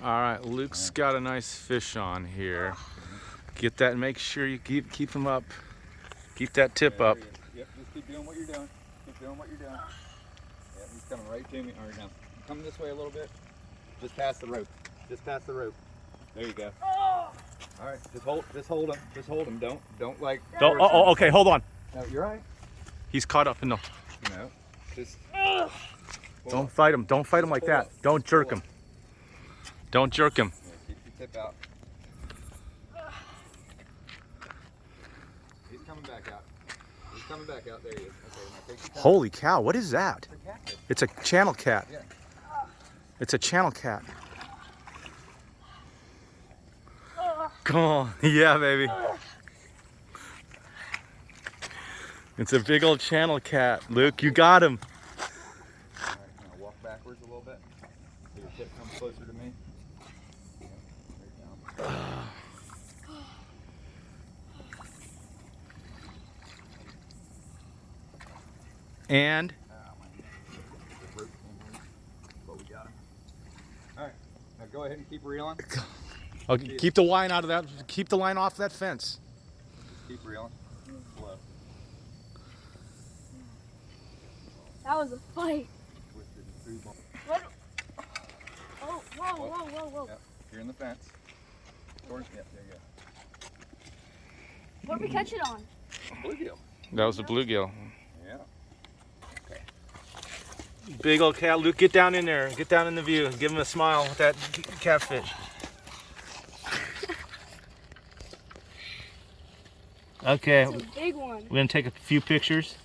All right, Luke's got a nice fish on here. Get that and make sure you keep him up. Keep that tip up. Yep, just keep doing what you're doing. Keep doing what you're doing. Yeah, he's coming right to me. All right, now come this way a little bit. Just past the rope. Just past the rope. There you go. All right, just hold him. Just hold him. Don't like. Oh, okay, hold on. No, you're right. He's caught up in the. No, just. Don't fight him. Don't fight him like that. Don't jerk him. Don't jerk him. Yeah, keep your tip out. He's coming back out. He's coming back out. There he is. Okay, now take your time. Holy cow! What is that? It's a catfish. It's a channel cat. Yeah. It's a channel cat. Come on. Yeah, baby. It's a big old channel cat. Luke, you got him. All right, now walk backwards a little bit. So your tip comes closer to me. Yeah, there you go. And The rope came loose, but we got him. All right, now go ahead and keep reeling. okay, keep the line out of that. Keep the line off that fence. Just keep reeling. Slow. That was a fight. Twisted and food. What? Oh, whoa. Yep, you're in the fence. Yep, there you go. What did we catch it on? Bluegill. That was a bluegill. Yeah. Okay. Big old cat. Luke, get down in there. Get down in the view. Give him a smile with that catfish. Okay, It's a big one. we're gonna take a few pictures.